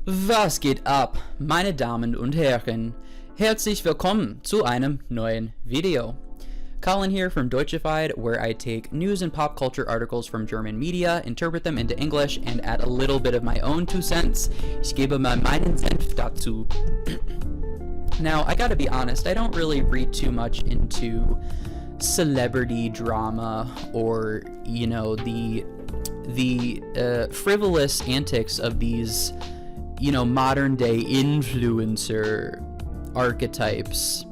Was geht ab, meine Damen und Herren? Herzlich willkommen zu einem neuen video. Colin here from Deutschified, where I take news and pop culture articles from German media, interpret them into English, and add a little bit of my own 2 cents. Ich gebe mal meinen Senf dazu. Now, I gotta be honest, I don't really read too much into celebrity drama or, you know, the frivolous antics of these, you know, modern day influencer archetypes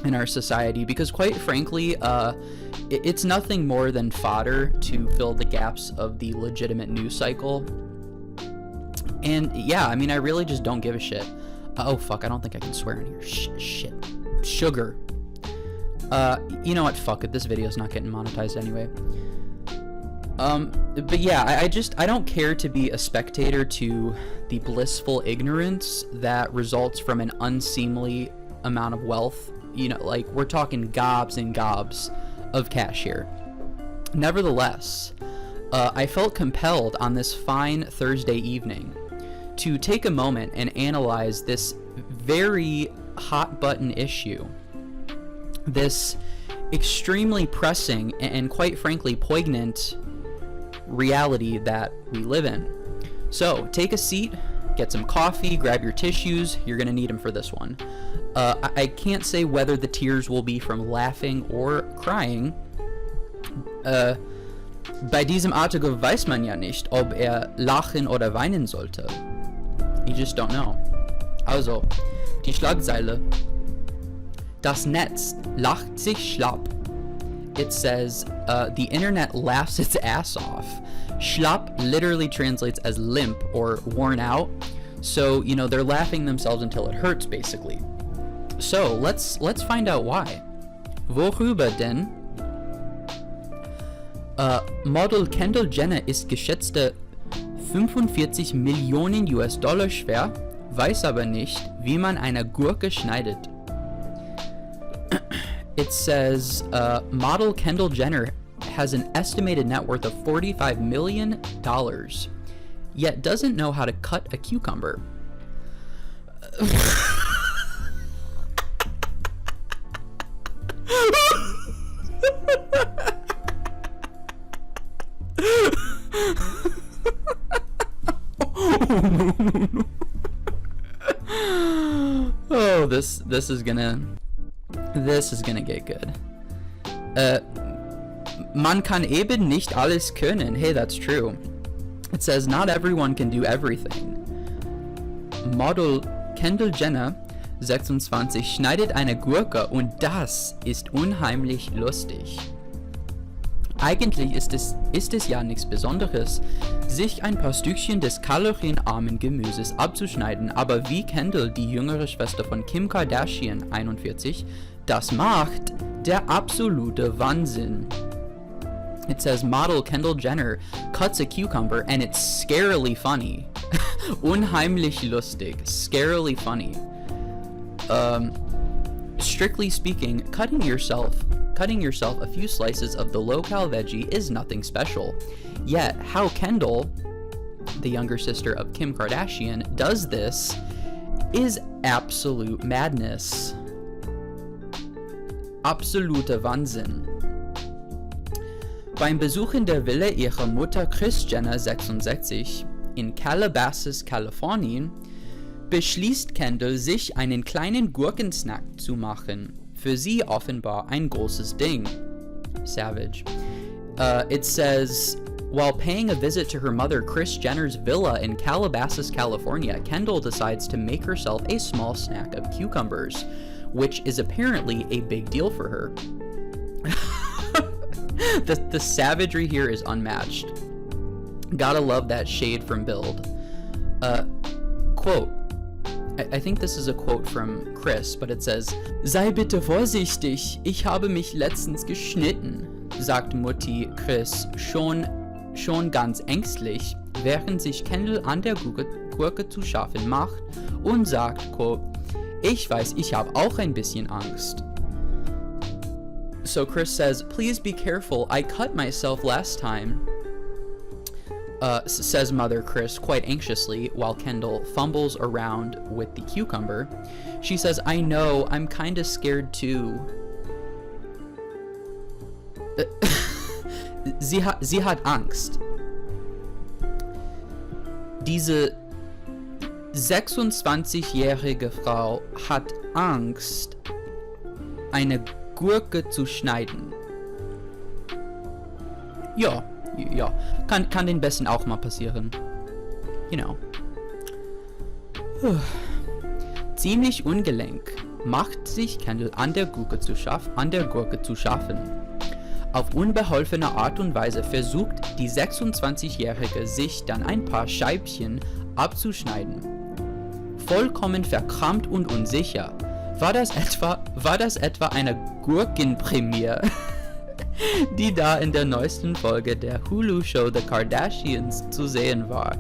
in our society, because quite frankly, it's nothing more than fodder to fill the gaps of the legitimate news cycle. And yeah, I mean, I really just don't give a shit. Oh fuck, I don't think I can swear in here. Shit. Sugar. You know what, fuck it, this video's not getting monetized anyway. But yeah, I don't care to be a spectator to the blissful ignorance that results from an unseemly amount of wealth. You know, like, we're talking gobs and gobs of cash here. Nevertheless, I felt compelled on this fine Thursday evening to take a moment and analyze this very hot button issue. This extremely pressing and quite frankly poignant reality that we live in. So take a seat, get some coffee, grab your tissues. You're gonna need them for this one. I can't say whether the tears will be from laughing or crying. Bei diesem Artikel weiß man ja nicht, ob lachen oder weinen sollte. You just don't know. Also, die Schlagzeile. Das Netz lacht sich schlapp. It says, the internet laughs its ass off. Schlapp literally translates as limp or worn out. So, you know, they're laughing themselves until it hurts, basically. So, let's find out why. Worüber denn? Model Kendall Jenner ist geschätzte 45 Millionen US-Dollar schwer, weiß aber nicht, wie man eine Gurke schneidet. It says, model Kendall Jenner has an estimated net worth of $45 million, yet doesn't know how to cut a cucumber. Oh, this is gonna get good. Man kann eben nicht alles können. Hey, that's true. It says not everyone can do everything. Model Kendall Jenner, 26, schneidet eine Gurke und das ist unheimlich lustig. Eigentlich ist es ja nichts Besonderes, sich ein paar Stückchen des kalorienarmen Gemüses abzuschneiden, aber wie Kendall, die jüngere Schwester von Kim Kardashian, 41, das macht, der absolute Wahnsinn. It says model Kendall Jenner cuts a cucumber and it's scarily funny. Unheimlich lustig. Scarily funny. Strictly speaking, cutting yourself a few slices of the low-cal veggie is nothing special. Yet, how Kendall, the younger sister of Kim Kardashian, does this is absolute madness. Absoluter Wahnsinn. Beim Besuch in der Villa ihrer Mutter Kris Jenner, 66, in Calabasas, Kalifornien, beschließt Kendall, sich einen kleinen Gurkensnack zu machen. Für sie offenbar ein großes Ding. Savage. It says, while paying a visit to her mother Kris Jenner's villa in Calabasas, California, Kendall decides to make herself a small snack of cucumbers, which is apparently a big deal for her. The savagery here is unmatched. Gotta love that shade from Build. Quote. I think this is a quote from Chris, but it says, sei bitte vorsichtig, ich habe mich letztens geschnitten, sagt Mutti Chris schon ganz ängstlich, während sich Kendall an der Gurke zu schaffen macht und sagt, quote, ich weiß, ich habe auch ein bisschen Angst. So Chris says, please be careful, I cut myself last time. says Mother Chris quite anxiously while Kendall fumbles around with the cucumber. She says, I know, I'm kinda scared too. Sie hat Angst. Diese 26-jährige Frau hat Angst, eine Gurke zu schneiden. Ja, kann den Besten auch mal passieren. You know. Ziemlich ungelenk macht sich Kendall an der Gurke zu schaffen. Auf unbeholfene Art und Weise versucht die 26-Jährige sich dann ein paar Scheibchen abzuschneiden. Vollkommen verkrampft und unsicher. War das etwa eine Gurken-Premiere, die da in der neuesten Folge der Hulu-Show The Kardashians zu sehen war?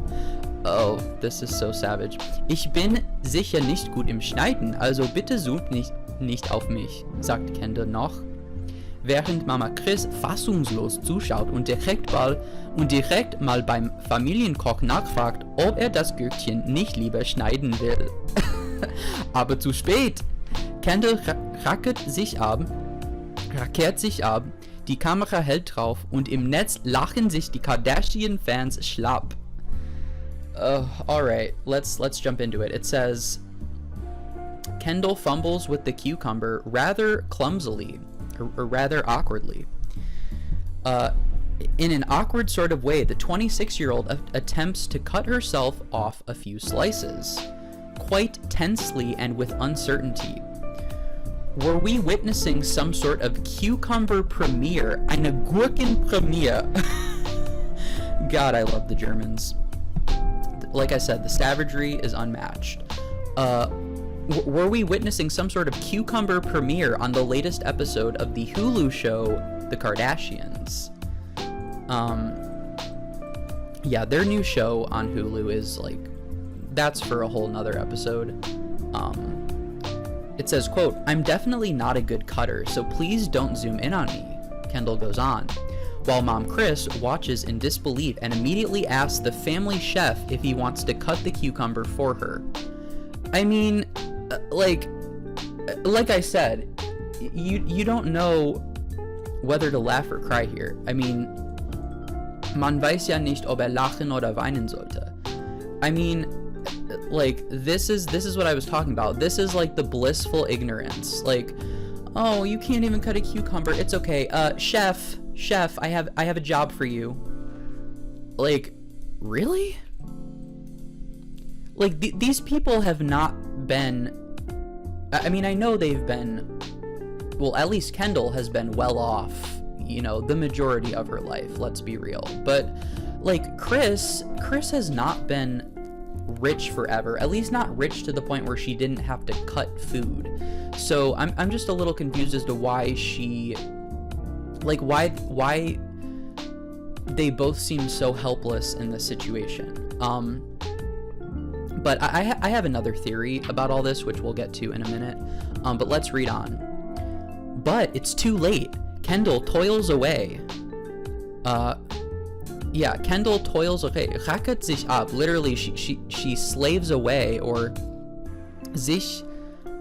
Oh, this is so savage. Ich bin sicher nicht gut im Schneiden, also bitte zoomt nicht auf mich, sagt Kendall noch, während Mama Chris fassungslos zuschaut und direkt mal beim Familienkoch nachfragt, ob er das Gürkchen nicht lieber schneiden will. Aber zu spät! Kendall rackert sich ab, die Kamera hält drauf und im Netz lachen sich die Kardashian-Fans schlapp. Alright, let's jump into it. It says, Kendall fumbles with the cucumber rather clumsily, or rather awkwardly. In an awkward sort of way, the 26-year-old attempts to cut herself off a few slices, quite tensely and with uncertainty. Were we witnessing some sort of cucumber premiere? Eine GURKEN-PREMIERE. God, I love the Germans. Like I said, the savagery is unmatched. Were we witnessing some sort of cucumber premiere on the latest episode of the Hulu show, The Kardashians? Yeah, their new show on Hulu is like, that's for a whole nother episode. It says, quote, I'm definitely not a good cutter, so please don't zoom in on me, Kendall goes on, while Mom Chris watches in disbelief and immediately asks the family chef if he wants to cut the cucumber for her. I mean, like I said, you don't know whether to laugh or cry here. I mean, man weiß ja nicht, ob lachen oder weinen sollte. I mean, like, this is what I was talking about. This is like the blissful ignorance. Like, oh, you can't even cut a cucumber. It's okay. Chef, I have a job for you. Like, really? Like, these people have not been, I mean, I know they've been, well, at least Kendall has been well off, you know, the majority of her life, let's be real. But, like, Chris has not been rich forever, at least not rich to the point where she didn't have to cut food. So I'm just a little confused as to why she, like, why they both seem so helpless in this situation. But I have another theory about all this, which we'll get to in a minute. But let's read on. But it's too late. Kendall toils away. Yeah, Kendall toils away. Rackert sich ab. Literally, she slaves away, or sich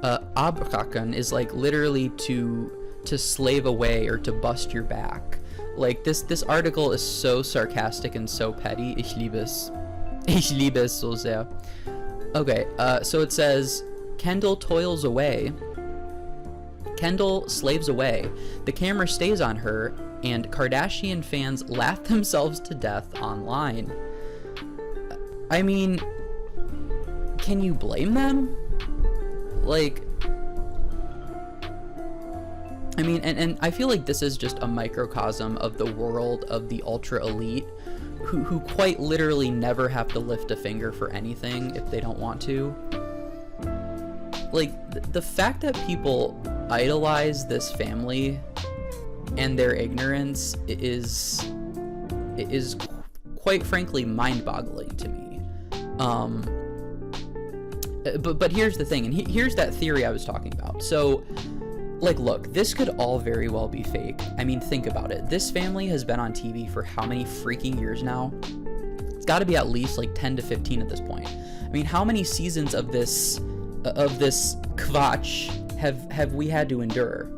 abrackern is like literally to slave away or to bust your back. Like, this article is so sarcastic and so petty. Ich liebe es. Ich liebe es so sehr. Okay, so it says, Kendall toils away. Kendall slaves away. The camera stays on her, and Kardashian fans laugh themselves to death online. I mean, can you blame them? Like, I mean, and I feel like this is just a microcosm of the world of the ultra elite, who quite literally never have to lift a finger for anything if they don't want to. Like, the fact that people idolize this family and their ignorance is quite frankly mind-boggling to me. But here's the thing, and here's that theory I was talking about. So, like, look, this could all very well be fake. I mean, think about it. This family has been on TV for how many freaking years now? got to be at least like 10 to 15 at this point. I mean, how many seasons of this Quatsch have we had to endure?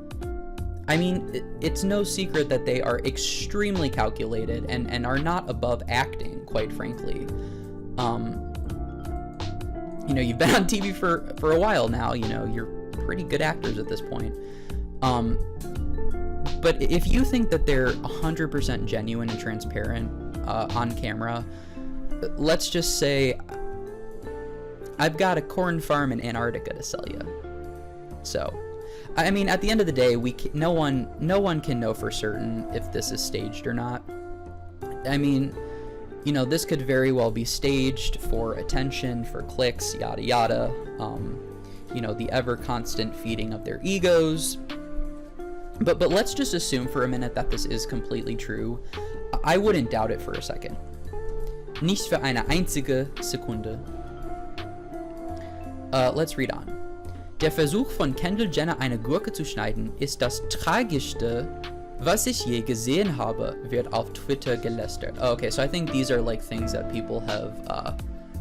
I mean, it's no secret that they are extremely calculated and are not above acting, quite frankly. You know, you've been on TV for a while now, you know, you're pretty good actors at this point. But if you think that they're 100% genuine and transparent on camera, let's just say I've got a corn farm in Antarctica to sell you. So, I mean, at the end of the day, no one can know for certain if this is staged or not. I mean, you know, this could very well be staged for attention, for clicks, yada yada. You know, the ever constant feeding of their egos. But let's just assume for a minute that this is completely true. I wouldn't doubt it for a second. Nicht für eine einzige Sekunde. Let's read on. Der Versuch von Kendall Jenner eine Gurke zu schneiden ist das tragischste, was ich je gesehen habe, wird auf Twitter gelästert. Oh, okay, so I think these are like things that people have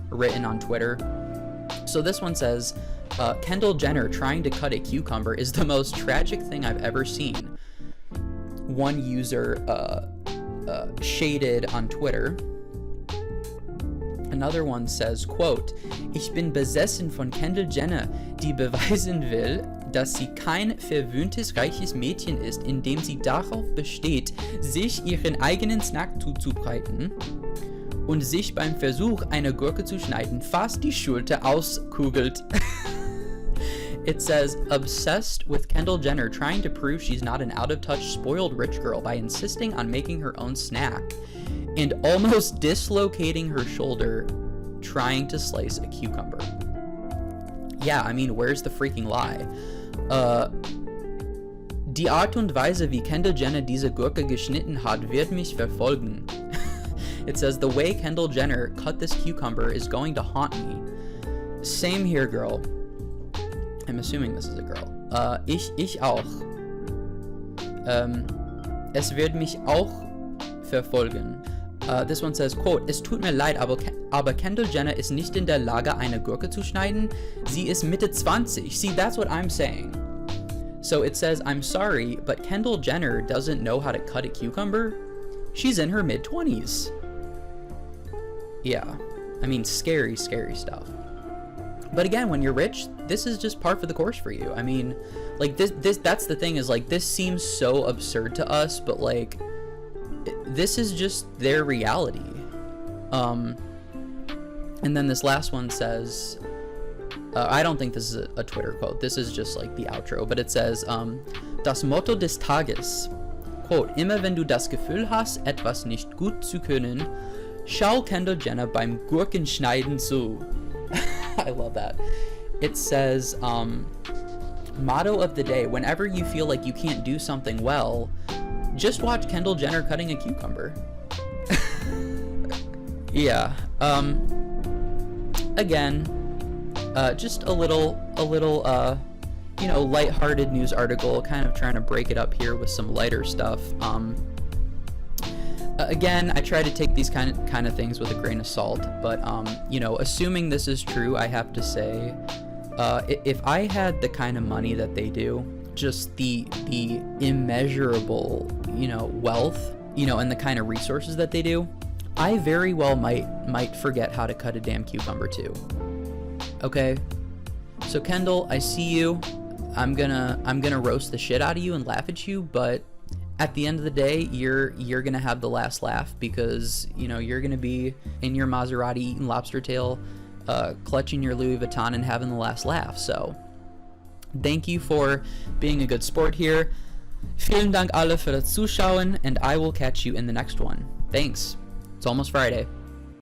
written on Twitter. So this one says, Kendall Jenner trying to cut a cucumber is the most tragic thing I've ever seen. One user shaded on Twitter. Another one says, quote, Ich bin besessen von Kendall Jenner, die beweisen will, dass sie kein verwöhntes, reiches Mädchen ist, indem sie darauf besteht, sich ihren eigenen Snack zuzubereiten und sich beim Versuch, eine Gurke zu schneiden, fast die Schulter auskugelt. It says, obsessed with Kendall Jenner trying to prove she's not an out-of-touch, spoiled rich girl by insisting on making her own snack and almost dislocating her shoulder trying to slice a cucumber. Yeah, I mean, where's the freaking lie? Die Art und Weise, wie Kendall Jenner diese Gurke geschnitten hat, wird mich verfolgen. It says, the way Kendall Jenner cut this cucumber is going to haunt me. Same here, girl. I'm assuming this is a girl. Ich auch. Es wird mich auch verfolgen. This one says, quote, Es tut mir leid, aber Kendall Jenner ist nicht in der Lage, eine Gurke zu schneiden. Sie ist Mitte 20. See, that's what I'm saying. So it says, I'm sorry, but Kendall Jenner doesn't know how to cut a cucumber. She's in her mid-20s. Yeah, I mean, scary, scary stuff. But again, when you're rich, this is just par for the course for you. I mean, like, that's the thing, is like, this seems so absurd to us, but like, this is just their reality. And then this last one says, I don't think this is a Twitter quote, this is just like the outro, but it says, Das Motto des Tages, quote, immer wenn du das Gefühl hast, etwas nicht gut zu können, schau Kendall Jenner beim Gurkenschneiden zu. I love that. It says, motto of the day, whenever you feel like you can't do something well, just watch Kendall Jenner cutting a cucumber. Yeah. Again, just a little, you know, lighthearted news article, kind of trying to break it up here with some lighter stuff. Again, I try to take these kind of things with a grain of salt, but you know, assuming this is true, I have to say, if I had the kind of money that they do, just the immeasurable, you know, wealth, you know, and the kind of resources that they do, I very well might forget how to cut a damn cucumber too. Okay, so Kendall, I see you. I'm gonna roast the shit out of you and laugh at you, but at the end of the day, you're gonna have the last laugh, because, you know, you're gonna be in your Maserati eating lobster tail, clutching your Louis Vuitton and having the last laugh. So thank you for being a good sport here. Vielen Dank alle für das Zuschauen, and I will catch you in the next one. Thanks. It's almost Friday.